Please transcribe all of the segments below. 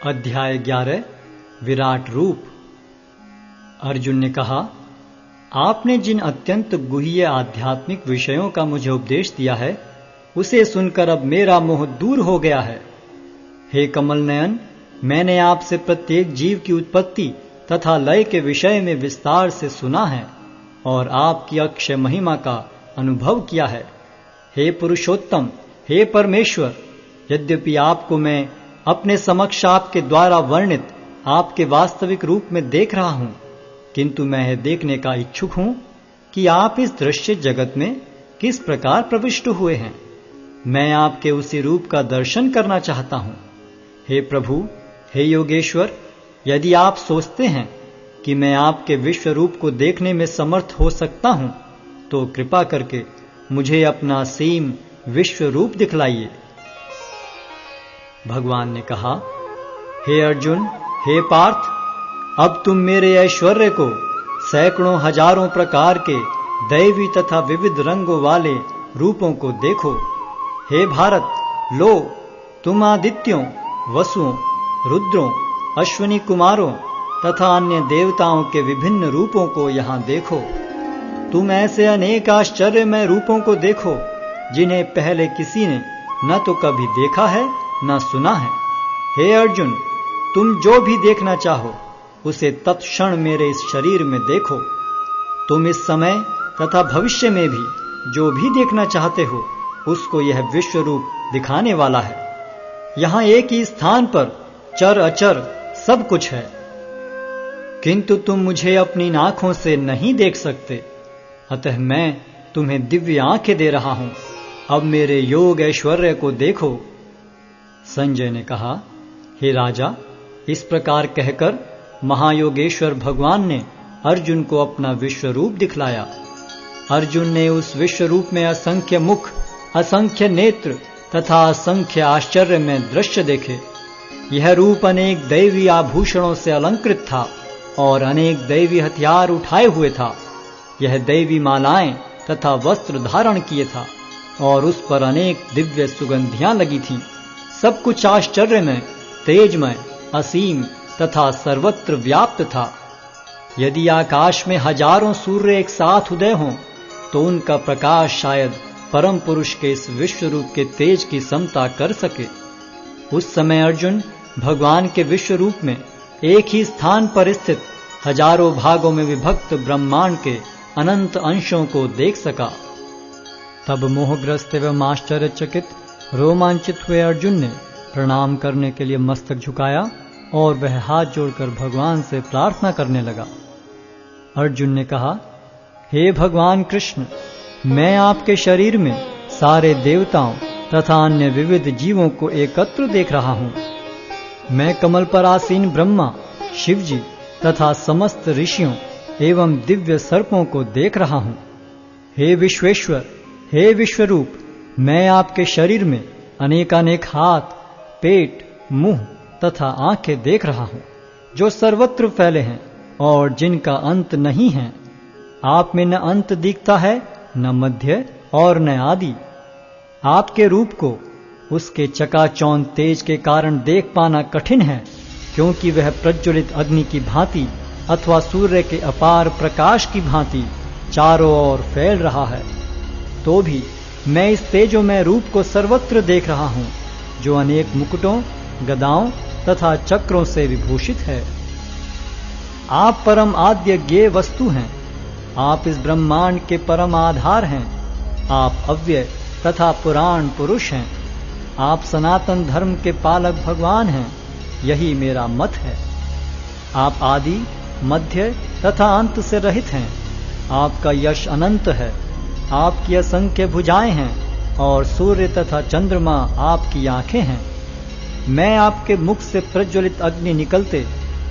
अध्याय 11 विराट रूप। अर्जुन ने कहा, आपने जिन अत्यंत गुह्य आध्यात्मिक विषयों का मुझे उपदेश दिया है, उसे सुनकर अब मेरा मोह दूर हो गया है। हे कमल नयन, मैंने आपसे प्रत्येक जीव की उत्पत्ति तथा लय के विषय में विस्तार से सुना है और आपकी अक्षय महिमा का अनुभव किया है। हे पुरुषोत्तम, हे परमेश्वर, यद्यपि आपको मैं अपने समक्ष आपके द्वारा वर्णित आपके वास्तविक रूप में देख रहा हूं, किंतु मैं यह देखने का इच्छुक हूं कि आप इस दृश्य जगत में किस प्रकार प्रविष्ट हुए हैं। मैं आपके उसी रूप का दर्शन करना चाहता हूं। हे प्रभु, हे योगेश्वर, यदि आप सोचते हैं कि मैं आपके विश्व रूप को देखने में समर्थ हो सकता हूं, तो कृपा करके मुझे अपना असीम विश्व रूप दिखलाइए। भगवान ने कहा, हे अर्जुन, हे पार्थ, अब तुम मेरे ऐश्वर्य को सैकड़ों हजारों प्रकार के दैवी तथा विविध रंगों वाले रूपों को देखो। हे भारत, लो तुम आदित्यों, वसुओं, रुद्रों, अश्विनी कुमारों तथा अन्य देवताओं के विभिन्न रूपों को यहां देखो। तुम ऐसे अनेक आश्चर्यमय रूपों को देखो जिन्हें पहले किसी ने न तो कभी देखा है न सुना है। हे अर्जुन, तुम जो भी देखना चाहो उसे तत्क्षण मेरे इस शरीर में देखो। तुम इस समय तथा भविष्य में भी जो भी देखना चाहते हो उसको यह विश्व रूप दिखाने वाला है। यहां एक ही स्थान पर चर अचर सब कुछ है, किंतु तुम मुझे अपनी आंखों से नहीं देख सकते। अतः मैं तुम्हें दिव्य आंखें दे रहा हूं। अब मेरे योग ऐश्वर्य को देखो। संजय ने कहा, हे राजा, इस प्रकार कहकर महायोगेश्वर भगवान ने अर्जुन को अपना विश्व रूप दिखलाया। अर्जुन ने उस विश्व रूप में असंख्य मुख, असंख्य नेत्र तथा असंख्य आश्चर्य में दृश्य देखे। यह रूप अनेक दैवी आभूषणों से अलंकृत था और अनेक दैवी हथियार उठाए हुए था। यह दैवी मालाएं तथा वस्त्र धारण किए था और उस पर अनेक दिव्य सुगंधियां लगी थीं। सब कुछ आश्चर्यमय, तेजमय, असीम तथा सर्वत्र व्याप्त था। यदि आकाश में हजारों सूर्य एक साथ उदय हों, तो उनका प्रकाश शायद परम पुरुष के इस विश्व रूप के तेज की समता कर सके। उस समय अर्जुन भगवान के विश्व रूप में एक ही स्थान पर स्थित हजारों भागों में विभक्त ब्रह्मांड के अनंत अंशों को देख सका। तब मोहग्रस्त एवं आश्चर्यचकित रोमांचित हुए अर्जुन ने प्रणाम करने के लिए मस्तक झुकाया और वह हाथ जोड़कर भगवान से प्रार्थना करने लगा। अर्जुन ने कहा, हे भगवान कृष्ण, मैं आपके शरीर में सारे देवताओं तथा अन्य विविध जीवों को एकत्र देख रहा हूं। मैं कमल पर आसीन ब्रह्मा, शिवजी तथा समस्त ऋषियों एवं दिव्य सर्पों को देख रहा हूं। हे विश्वेश्वर, हे विश्वरूप, मैं आपके शरीर में अनेकानेक हाथ, पेट, मुंह तथा आंखें देख रहा हूं, जो सर्वत्र फैले हैं और जिनका अंत नहीं है। आप में न अंत दिखता है, न मध्य और न आदि। आपके रूप को उसके चकाचौंध तेज के कारण देख पाना कठिन है, क्योंकि वह प्रज्वलित अग्नि की भांति अथवा सूर्य के अपार प्रकाश की भांति चारों ओर फैल रहा है। तो भी मैं इस तेजोमय रूप को सर्वत्र देख रहा हूं, जो अनेक मुकुटों, गदाओं तथा चक्रों से विभूषित है। आप परम आद्य ज्ञेय वस्तु हैं। आप इस ब्रह्मांड के परम आधार हैं। आप अव्यय तथा पुराण पुरुष हैं। आप सनातन धर्म के पालक भगवान हैं। यही मेरा मत है। आप आदि, मध्य तथा अंत से रहित हैं। आपका यश अनंत है। आपकी असंख्य भुजाएं हैं और सूर्य तथा चंद्रमा आपकी आंखें हैं। मैं आपके मुख से प्रज्वलित अग्नि निकलते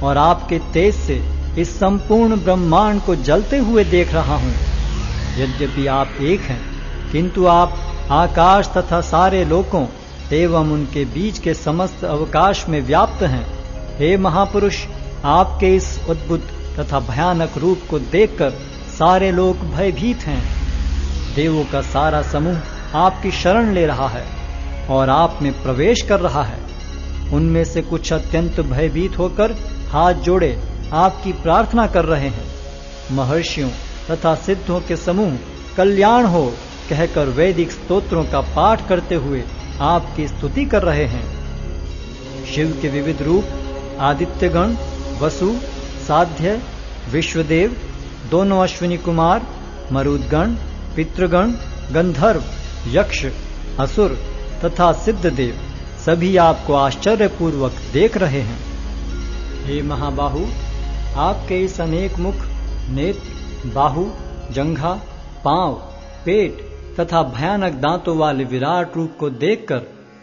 और आपके तेज से इस संपूर्ण ब्रह्मांड को जलते हुए देख रहा हूं। यद्यपि आप एक हैं, किंतु आप आकाश तथा सारे लोकों एवं उनके बीच के समस्त अवकाश में व्याप्त हैं। हे महापुरुष, आपके इस अद्भुत तथा भयानक रूप को देखकर सारे लोग भयभीत हैं। देवों का सारा समूह आपकी शरण ले रहा है और आप में प्रवेश कर रहा है। उनमें से कुछ अत्यंत भयभीत होकर हाथ जोड़े आपकी प्रार्थना कर रहे हैं। महर्षियों तथा सिद्धों के समूह कल्याण हो कहकर वैदिक स्तोत्रों का पाठ करते हुए आपकी स्तुति कर रहे हैं। शिव के विविध रूप आदित्यगण, वसु, साध्य, विश्वदेव, दोनों अश्विनी कुमार, मरुदगण, पितृगण, गंधर्व, यक्ष, असुर तथा सिद्धदेव सभी आपको आश्चर्यपूर्वक देख रहे हैं। हे महाबाहु, आपके इस अनेक मुख, नेत्र, बाहु, जंघा, पांव, पेट तथा भयानक दांतों वाले विराट रूप को देखकर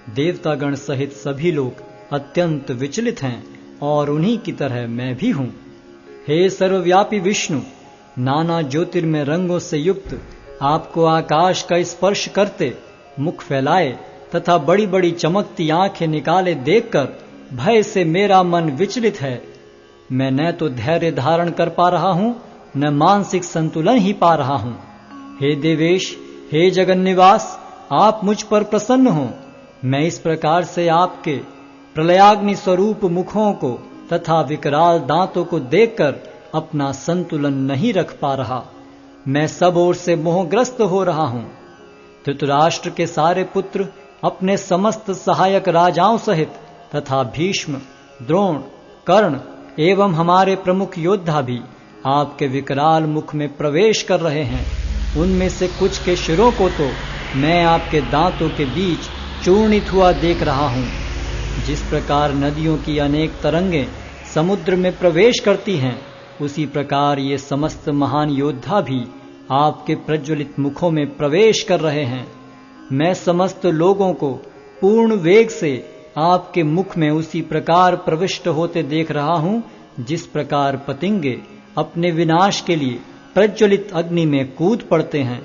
देवतागण सहित सभी लोग अत्यंत विचलित हैं और उन्हीं की तरह मैं भी हूं। हे सर्वव्यापी विष्णु, नाना ज्योतिर्मय रंगों से युक्त आपको आकाश का स्पर्श करते, मुख फैलाए तथा बड़ी बड़ी चमकती आंखें निकाले देखकर भय से मेरा मन विचलित है। मैं न तो धैर्य धारण कर पा रहा हूं, न मानसिक संतुलन ही पा रहा हूं। हे देवेश, हे जगन्निवास, आप मुझ पर प्रसन्न हो। मैं इस प्रकार से आपके प्रलयाग्नि स्वरूप मुखों को तथा विकराल दांतों को देखकर अपना संतुलन नहीं रख पा रहा। मैं सब ओर से मोहग्रस्त हो रहा हूं। धृतराष्ट्र के सारे पुत्र अपने समस्त सहायक राजाओं सहित तथा भीष्म, द्रोण, कर्ण एवं हमारे प्रमुख योद्धा भी आपके विकराल मुख में प्रवेश कर रहे हैं। उनमें से कुछ के शिरों को तो मैं आपके दांतों के बीच चूर्णित हुआ देख रहा हूं। जिस प्रकार नदियों की अनेक तरंगें समुद्र में प्रवेश करती हैं, उसी प्रकार ये समस्त महान योद्धा भी आपके प्रज्वलित मुखों में प्रवेश कर रहे हैं। मैं समस्त लोगों को पूर्ण वेग से आपके मुख में उसी प्रकार प्रविष्ट होते देख रहा हूं, जिस प्रकार पतंगे अपने विनाश के लिए प्रज्वलित अग्नि में कूद पड़ते हैं।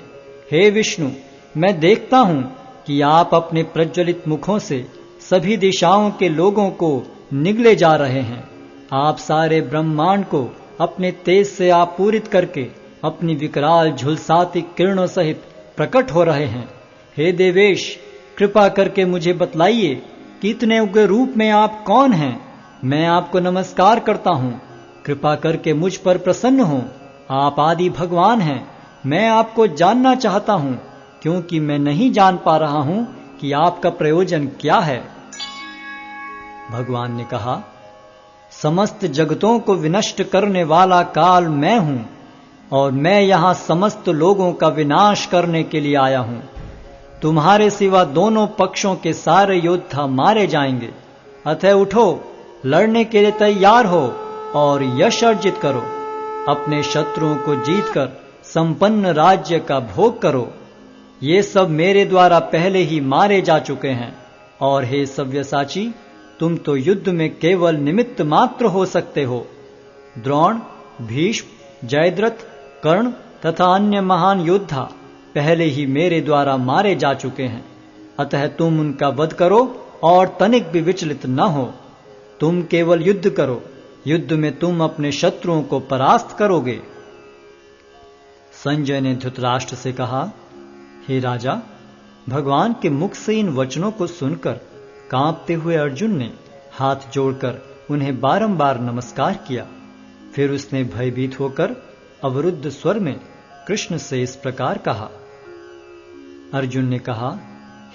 हे विष्णु, मैं देखता हूं कि आप अपने प्रज्वलित मुखों से सभी दिशाओं के लोगों को निगले जा रहे हैं। आप सारे ब्रह्मांड को अपने तेज से आपूरित करके अपनी विकराल झुलसाती किरणों सहित प्रकट हो रहे हैं। हे देवेश, कृपा करके मुझे बतलाइए कि इतने उग्र रूप में आप कौन हैं। मैं आपको नमस्कार करता हूं। कृपा करके मुझ पर प्रसन्न हो। आप आदि भगवान हैं। मैं आपको जानना चाहता हूं, क्योंकि मैं नहीं जान पा रहा हूं कि आपका प्रयोजन क्या है। भगवान ने कहा, समस्त जगतों को विनष्ट करने वाला काल मैं हूं और मैं यहां समस्त लोगों का विनाश करने के लिए आया हूं। तुम्हारे सिवा दोनों पक्षों के सारे योद्धा मारे जाएंगे। अतः उठो, लड़ने के लिए तैयार हो और यश अर्जित करो। अपने शत्रुओं को जीतकर संपन्न राज्य का भोग करो। ये सब मेरे द्वारा पहले ही मारे जा चुके हैं। और हे सव्यसाची, तुम तो युद्ध में केवल निमित्त मात्र हो सकते हो। द्रोण, भीष्म, जयद्रथ, कर्ण तथा अन्य महान योद्धा पहले ही मेरे द्वारा मारे जा चुके हैं। अतः तुम उनका वध करो और तनिक भी विचलित न हो। तुम केवल युद्ध करो। युद्ध में तुम अपने शत्रुओं को परास्त करोगे। संजय ने धृतराष्ट्र से कहा, हे राजा, भगवान के मुख से इन वचनों को सुनकर कांपते हुए अर्जुन ने हाथ जोड़कर उन्हें बारंबार नमस्कार किया। फिर उसने भयभीत होकर अवरुद्ध स्वर में कृष्ण से इस प्रकार कहा। अर्जुन ने कहा,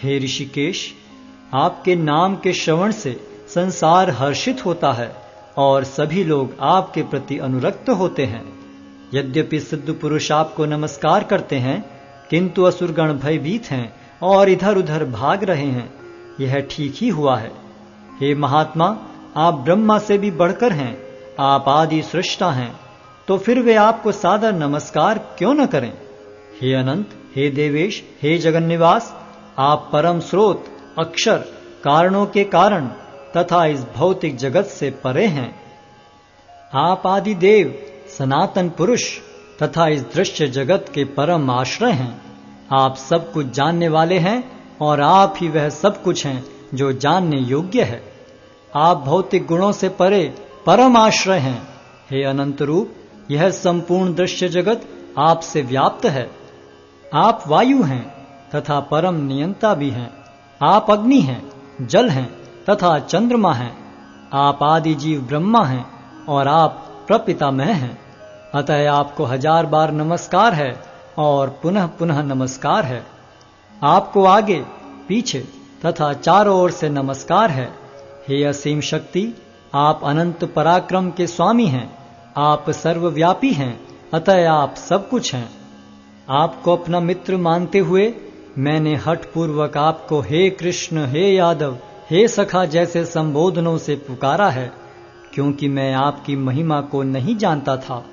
हे ऋषिकेश, आपके नाम के श्रवण से संसार हर्षित होता है और सभी लोग आपके प्रति अनुरक्त होते हैं। यद्यपि सिद्ध पुरुष आपको नमस्कार करते हैं, किंतु असुरगण भयभीत हैं और इधर उधर भाग रहे हैं। यह ठीक ही हुआ है। हे महात्मा, आप ब्रह्मा से भी बढ़कर हैं। आप आदि सृष्टा हैं, तो फिर वे आपको सादर नमस्कार क्यों न करें। हे अनंत, हे देवेश, हे जगन्निवास, आप परम स्रोत, अक्षर, कारणों के कारण तथा इस भौतिक जगत से परे हैं। आप आदि देव, सनातन पुरुष तथा इस दृश्य जगत के परम आश्रय हैं। आप सब कुछ जानने वाले हैं और आप ही वह सब कुछ हैं जो जानने योग्य है। आप भौतिक गुणों से परे परम आश्रय हैं। हे अनंत रूप, यह संपूर्ण दृश्य जगत आपसे व्याप्त है। आप वायु हैं तथा परम नियंता भी हैं। आप अग्नि हैं, जल हैं तथा चंद्रमा हैं। आप आदि जीव ब्रह्मा हैं और आप प्रपितामह हैं। अतः आपको 1000 बार नमस्कार है और पुनः पुनः नमस्कार है। आपको आगे पीछे तथा चारों ओर से नमस्कार है। हे असीम शक्ति, आप अनंत पराक्रम के स्वामी हैं। आप सर्वव्यापी हैं, अतः आप सब कुछ हैं। आपको अपना मित्र मानते हुए मैंने हठ पूर्वक आपको हे कृष्ण, हे यादव, हे सखा जैसे संबोधनों से पुकारा है, क्योंकि मैं आपकी महिमा को नहीं जानता था।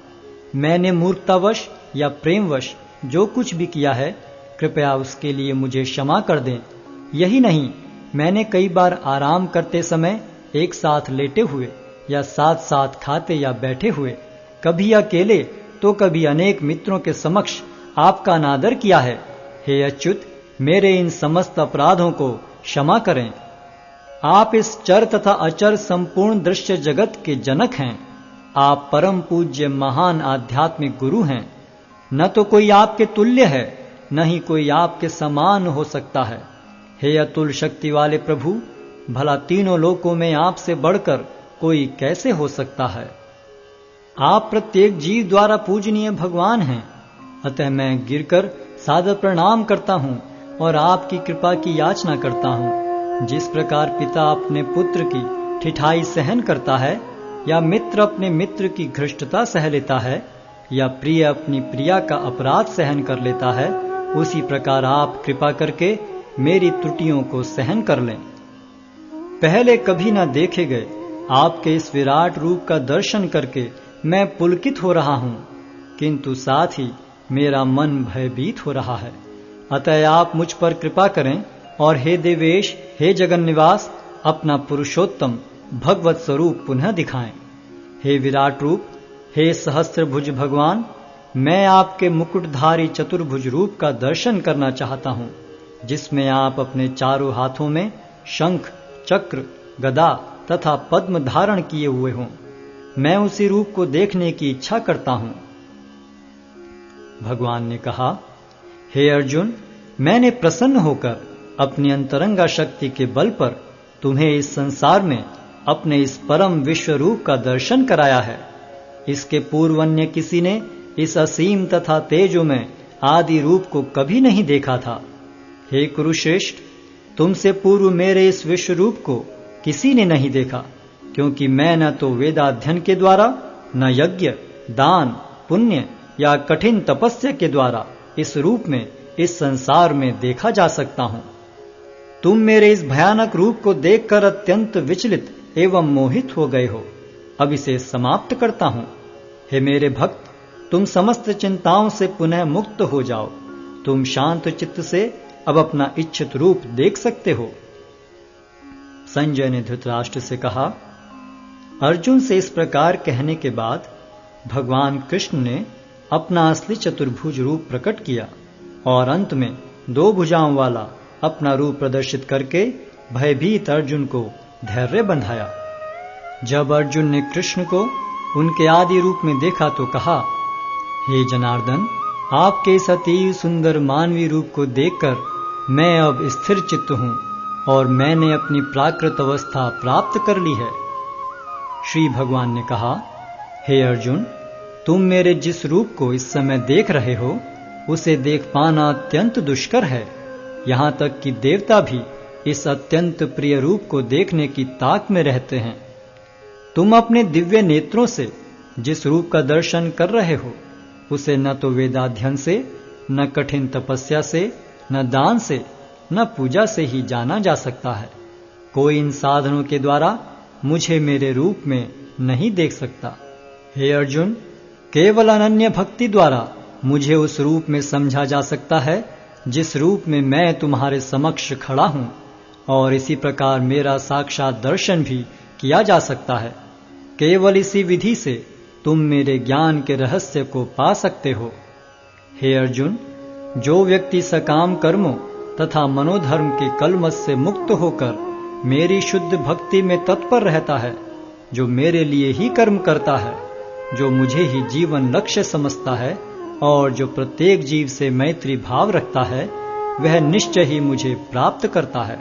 मैंने मूर्खतावश या प्रेमवश जो कुछ भी किया है, कृपया उसके लिए मुझे क्षमा कर दें। यही नहीं, मैंने कई बार आराम करते समय एक साथ लेटे हुए या साथ साथ खाते या बैठे हुए, कभी अकेले तो कभी अनेक मित्रों के समक्ष आपका अनादर किया है। हे अच्युत, मेरे इन समस्त अपराधों को क्षमा करें। आप इस चर तथा अचर संपूर्ण दृश्य जगत के जनक हैं। आप परम पूज्य महान आध्यात्मिक गुरु हैं। न तो कोई आपके तुल्य है, न ही कोई आपके समान हो सकता है। हे अतुल शक्ति वाले प्रभु, भला तीनों लोकों में आपसे बढ़कर कोई कैसे हो सकता है। आप प्रत्येक जीव द्वारा पूजनीय भगवान हैं। अतः मैं गिरकर सादर प्रणाम करता हूँ और आपकी कृपा की याचना करता हूँ। जिस प्रकार पिता अपने पुत्र की ठिठाई सहन करता है, या मित्र अपने मित्र की घृष्टता सह लेता है, या प्रिय अपनी प्रिया का अपराध सहन कर लेता है, उसी प्रकार आप कृपा करके मेरी त्रुटियों को सहन कर लें। पहले कभी न देखे गए आपके इस विराट रूप का दर्शन करके मैं पुलकित हो रहा हूँ, किंतु साथ ही मेरा मन भयभीत हो रहा है। अतः आप मुझ पर कृपा करें और हे देवेश, हे जगन निवास, अपना पुरुषोत्तम भगवत स्वरूप पुनः दिखाएं। हे विराट रूप, हे सहस्त्रभुज भगवान, मैं आपके मुकुटधारी चतुर्भुज रूप का दर्शन करना चाहता हूँ, जिसमें आप अपने चारों हाथों में शंख, चक्र, गदा तथा पद्म धारण किए हुए हों। मैं उसी रूप को देखने की इच्छा करता हूँ। भगवान ने कहा, हे अर्जुन, मैंने प्रसन्न होकर अपनी अंतरंगा शक्ति के बल पर तुम्हें इस संसार में अपने इस परम विश्व रूप का दर्शन कराया है। इसके पूर्व अन्य किसी ने इस असीम तथा तेजोमय आदि रूप को कभी नहीं देखा था। हे कुरुश्रेष्ठ, तुमसे पूर्व मेरे इस विश्व रूप को किसी ने नहीं देखा, क्योंकि मैं न तो वेदाध्ययन के द्वारा, न यज्ञ, दान, पुण्य या कठिन तपस्या के द्वारा इस रूप में इस संसार में देखा जा सकता हूं। तुम मेरे इस भयानक रूप को देखकर अत्यंत विचलित एवं मोहित हो गए हो। अब इसे समाप्त करता हूं। हे मेरे भक्त, तुम समस्त चिंताओं से पुनः मुक्त हो जाओ। तुम शांत चित्त से अब अपना इच्छित रूप देख सकते हो। संजय ने धृतराष्ट्र से कहा। अर्जुन से इस प्रकार कहने के बाद भगवान कृष्ण ने अपना असली चतुर्भुज रूप प्रकट किया और अंत में 2 भुजाओं वाला अपना रूप प्रदर्शित करके भयभीत अर्जुन को धैर्य बंधाया। जब अर्जुन ने कृष्ण को उनके आदि रूप में देखा तो कहा, हे जनार्दन, आपके इस अति सुंदर मानवीय रूप को देखकर मैं अब स्थिर चित्त हूं और मैंने अपनी प्राकृत अवस्था प्राप्त कर ली है। श्री भगवान ने कहा, हे अर्जुन, तुम मेरे जिस रूप को इस समय देख रहे हो, उसे देख पाना अत्यंत दुष्कर है। यहाँ तक कि देवता भी इस अत्यंत प्रिय रूप को देखने की ताक में रहते हैं। तुम अपने दिव्य नेत्रों से जिस रूप का दर्शन कर रहे हो, उसे न तो वेदाध्ययन से, न कठिन तपस्या से, न दान से, न पूजा से ही जाना जा सकता है। कोई इन साधनों के द्वारा मुझे मेरे रूप में नहीं देख सकता। हे अर्जुन, केवल अनन्य भक्ति द्वारा मुझे उस रूप में समझा जा सकता है जिस रूप में मैं तुम्हारे समक्ष खड़ा हूं, और इसी प्रकार मेरा साक्षात दर्शन भी किया जा सकता है। केवल इसी विधि से तुम मेरे ज्ञान के रहस्य को पा सकते हो। हे अर्जुन, जो व्यक्ति सकाम कर्मों तथा मनोधर्म के कलमश से मुक्त होकर मेरी शुद्ध भक्ति में तत्पर रहता है, जो मेरे लिए ही कर्म करता है, जो मुझे ही जीवन लक्ष्य समझता है और जो प्रत्येक जीव से मैत्री भाव रखता है, वह निश्चय ही मुझे प्राप्त करता है।